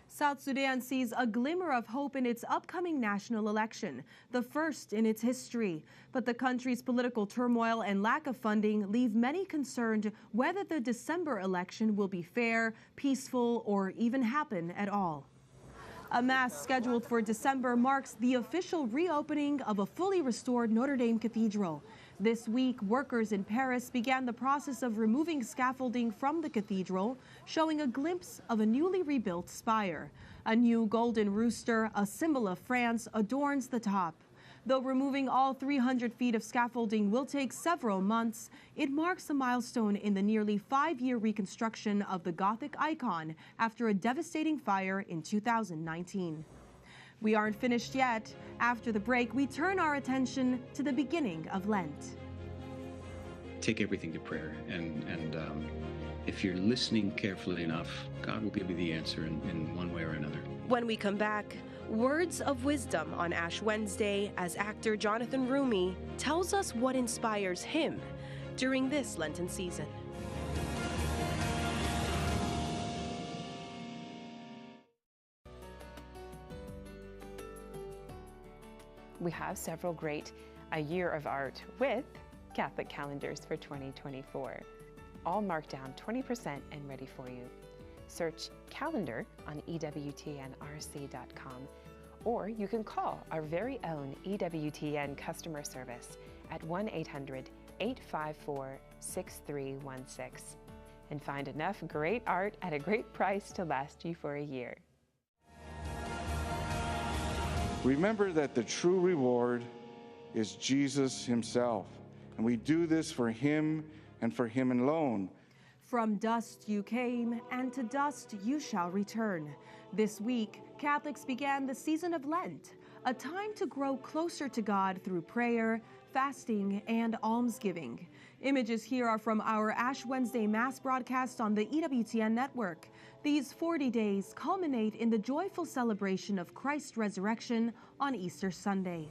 South Sudan sees a glimmer of hope in its upcoming national election, the first in its history. But the country's political turmoil and lack of funding leave many concerned whether the December election will be fair, peaceful, or even happen at all. A mass scheduled for December marks the official reopening of a fully restored Notre Dame Cathedral. This week, workers in Paris began the process of removing scaffolding from the cathedral, showing a glimpse of a newly rebuilt spire. A new golden rooster, a symbol of France, adorns the top. Though removing all 300 feet of scaffolding will take several months, it marks a milestone in the nearly 5-year reconstruction of the Gothic icon after a devastating fire in 2019. We aren't finished yet. After the break, we turn our attention to the beginning of Lent. Take everything to prayer, and if you're listening carefully enough, God will give you the answer in one way or another. When we come back, words of wisdom on Ash Wednesday as actor Jonathan Roumie tells us what inspires him during this Lenten season. We have several great A Year of Art with Catholic calendars for 2024, all marked down 20% and ready for you. Search calendar on EWTNRC.com, or you can call our very own EWTN customer service at 1-800-854-6316 and find enough great art at a great price to last you for a year. Remember that the true reward is Jesus himself, and we do this for him and for him alone. From dust you came, and to dust you shall return. This week, Catholics began the season of Lent, a time to grow closer to God through prayer, fasting, and almsgiving. Images here are from our Ash Wednesday Mass broadcast on the EWTN network. These 40 days culminate in the joyful celebration of Christ's resurrection on Easter Sunday.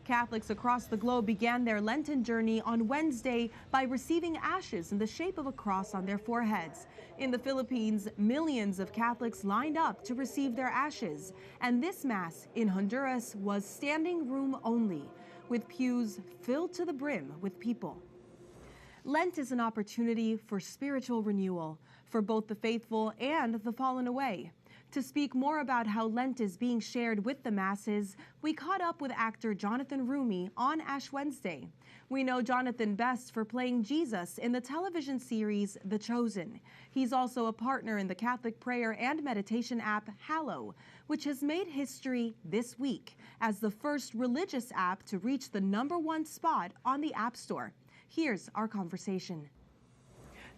Catholics across the globe began their Lenten journey on Wednesday by receiving ashes in the shape of a cross on their foreheads. In the Philippines, millions of Catholics lined up to receive their ashes, and this Mass in Honduras was standing room only, with pews filled to the brim with people. Lent is an opportunity for spiritual renewal for both the faithful and the fallen away. To speak more about how Lent is being shared with the masses, we caught up with actor Jonathan Roumie on Ash Wednesday. We know Jonathan best for playing Jesus in the television series The Chosen. He's also a partner in the Catholic prayer and meditation app Hallow, which has made history this week as the first religious app to reach the #1 spot on the App Store. Here's our conversation.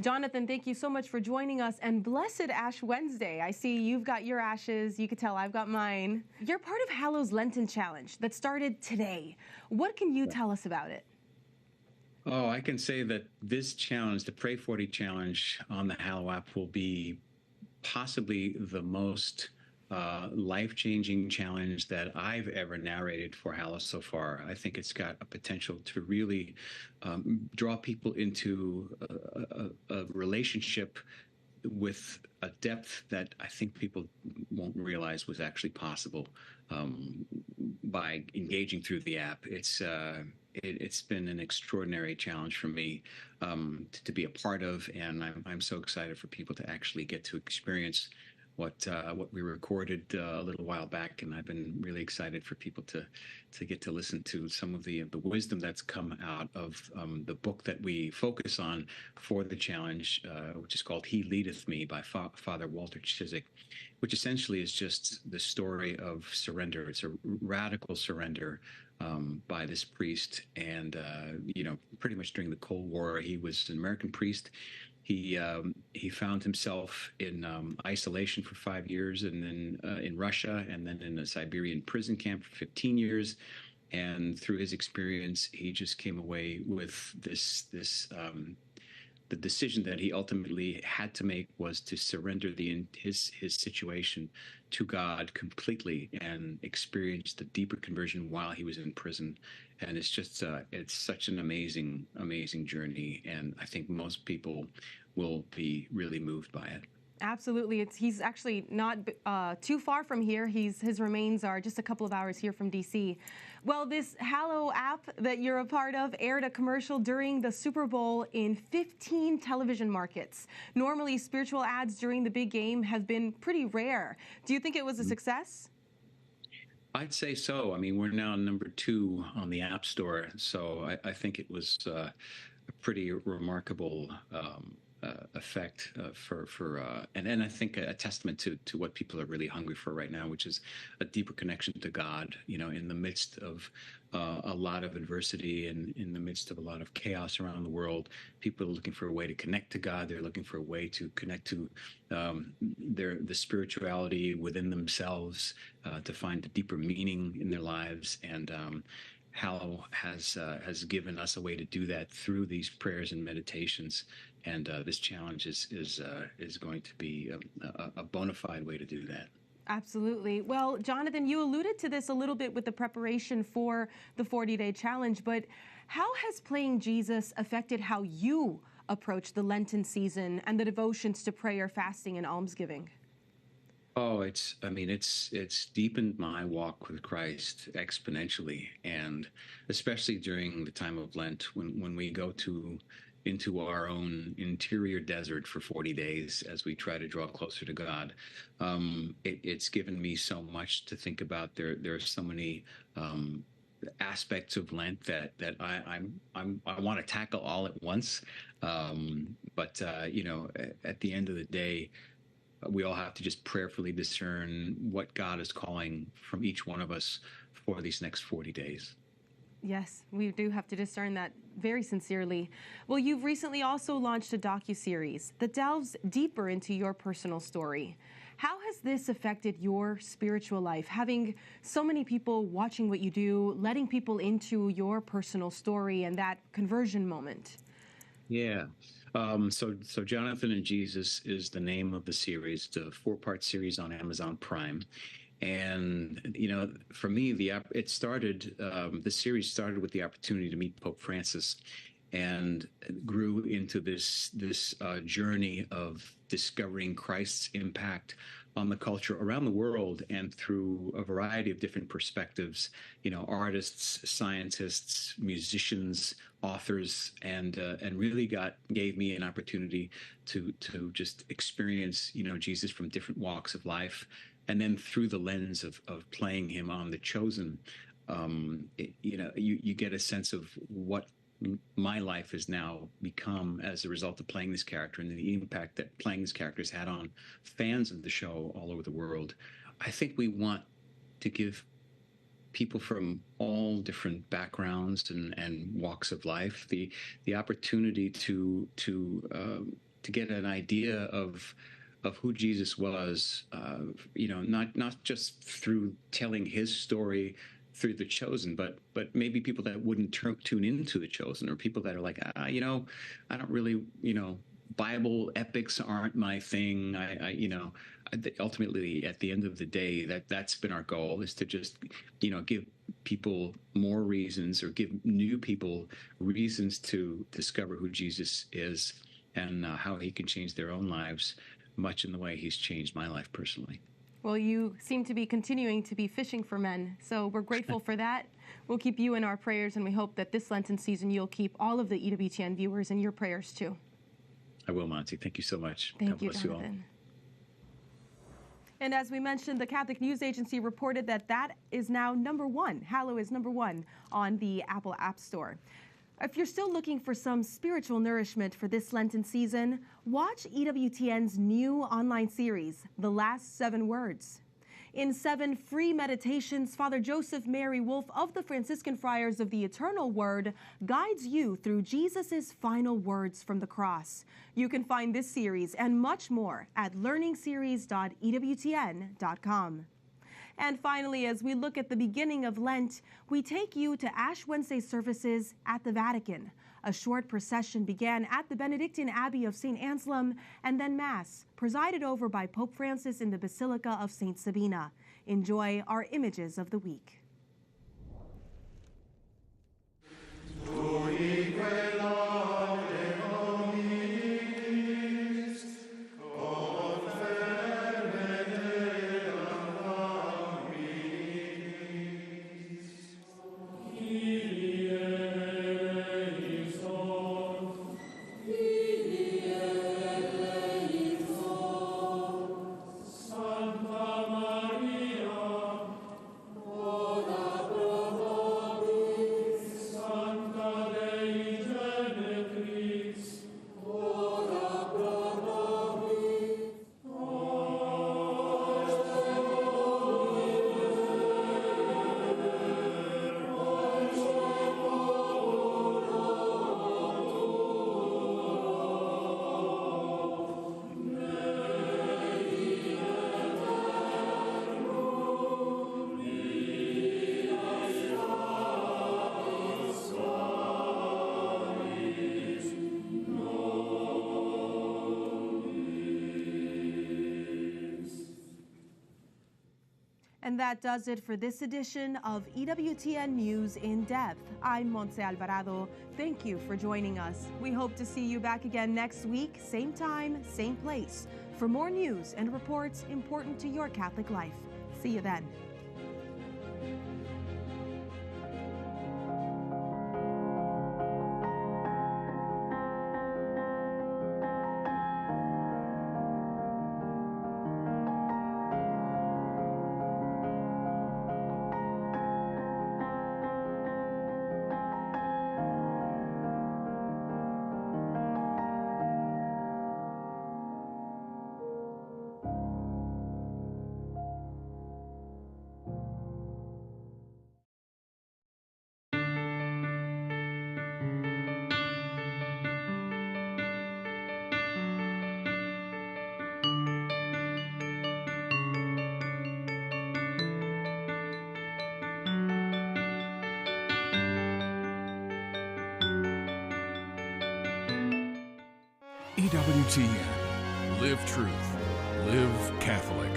Jonathan, thank you so much for joining us, and blessed Ash Wednesday. I see you've got your ashes. You can tell I've got mine. You're part of Hallow's Lenten Challenge that started today. What can you tell us about it? Oh, I can say that this challenge, the Pray 40 challenge on the Hallow app, will be possibly the most life-changing challenge that I've ever narrated for Hallow so far. I think it's got a potential to really draw people into a relationship with a depth that I think people won't realize was actually possible by engaging through the app. It's been an extraordinary challenge for me to be a part of, and I'm so excited for people to actually get to experience what we recorded a little while back, and I've been really excited for people to get to listen to some of the wisdom that's come out of the book that we focus on for the challenge, which is called He Leadeth Me by Father Walter Chiswick, which essentially is just the story of surrender. It's a radical surrender by this priest, and pretty much during the Cold War, he was an American priest. He found himself in isolation for 5 years, and then in Russia, and then in a Siberian prison camp for 15 years. And through his experience, he just came away with the decision that he ultimately had to make was to surrender his situation to God completely and experience the deeper conversion while he was in prison. And it's just it's such an amazing journey, and I think most people will be really moved by it. Absolutely. He's actually not too far from here. His remains are just a couple of hours here from D.C. Well, this Hallow app that you're a part of aired a commercial during the Super Bowl in 15 television markets. Normally, spiritual ads during the big game have been pretty rare. Do you think it was a success? I'd say so. I mean, we're now number 2 on the App Store, so I think it was a pretty remarkable effect and I think a testament to what people are really hungry for right now, which is a deeper connection to God. In the midst of a lot of adversity and in the midst of a lot of chaos around the world, people are looking for a way to connect to God. They're looking for a way to connect to the spirituality within themselves, to find a deeper meaning in their lives, and Hallow has given us a way to do that through these prayers and meditations, and this challenge is going to be a bona fide way to do that. Absolutely. Well, Jonathan, you alluded to this a little bit with the preparation for the 40-day challenge, but how has playing Jesus affected how you approach the Lenten season and the devotions to prayer, fasting, and almsgiving? Oh, it's deepened my walk with Christ exponentially, and especially during the time of Lent, when we go into our own interior desert for 40 days as we try to draw closer to God. It's given me so much to think about. There are so many aspects of Lent that I want to tackle all at once. But at the end of the day, we all have to just prayerfully discern what God is calling from each one of us for these next 40 days. Yes, we do have to discern that very sincerely. Well, you've recently also launched a docuseries that delves deeper into your personal story. How has this affected your spiritual life, having so many people watching what you do, letting people into your personal story and that conversion moment? Yeah. So Jonathan and Jesus is the name of the series. It's a 4-part series on Amazon Prime. And, for me, the series started with the opportunity to meet Pope Francis, and grew into this journey of discovering Christ's impact on the culture around the world, and through a variety of different perspectives, artists, scientists, musicians, authors, and really gave me an opportunity to just experience, Jesus from different walks of life. And then through the lens of playing him on The Chosen, you get a sense of what my life has now become as a result of playing this character, and the impact that playing this character has had on fans of the show all over the world. I think we want to give people from all different backgrounds and walks of life the opportunity to to get an idea of who Jesus was, not just through telling his story through The Chosen, but maybe people that wouldn't tune into The Chosen, or people that are like, I don't really, Bible epics aren't my thing. Ultimately, at the end of the day, that's been our goal, is to just, give people more reasons, or give new people reasons to discover who Jesus is and how he can change their own lives, much in the way he's changed my life personally. Well, you seem to be continuing to be fishing for men, so we're grateful for that. We'll keep you in our prayers, and we hope that this Lenten season you'll keep all of the EWTN viewers in your prayers too. I will, Montse. Thank you so much. Thank you, Jonathan. And as we mentioned, the Catholic News Agency reported that is now #1. Hallow is #1 on the Apple App Store. If you're still looking for some spiritual nourishment for this Lenten season, watch EWTN's new online series, The Last 7 Words. In 7 free meditations, Father Joseph Mary Wolf of the Franciscan Friars of the Eternal Word guides you through Jesus' final words from the cross. You can find this series and much more at learningseries.ewtn.com. And finally, as we look at the beginning of Lent, we take you to Ash Wednesday services at the Vatican. A short procession began at the Benedictine Abbey of St. Anselm, and then Mass, presided over by Pope Francis in the Basilica of St. Sabina. Enjoy our images of the week. And that does it for this edition of EWTN News in Depth. I'm Montse Alvarado. Thank you for joining us. We hope to see you back again next week, same time, same place, for more news and reports important to your Catholic life. See you then. EWTN. Live truth. Live Catholic.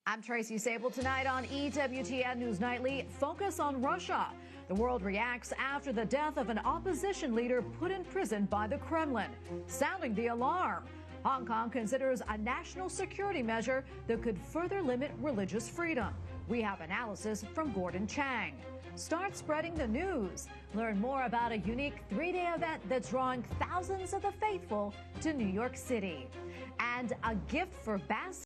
I'm Tracy Sable. Tonight on EWTN News Nightly, focus on Russia. The world reacts after the death of an opposition leader put in prison by the Kremlin, sounding the alarm. Hong Kong considers a national security measure that could further limit religious freedom. We have analysis from Gordon Chang. Start spreading the news. Learn more about a unique 3-day event that's drawing thousands of the faithful to New York City. And a gift for Bass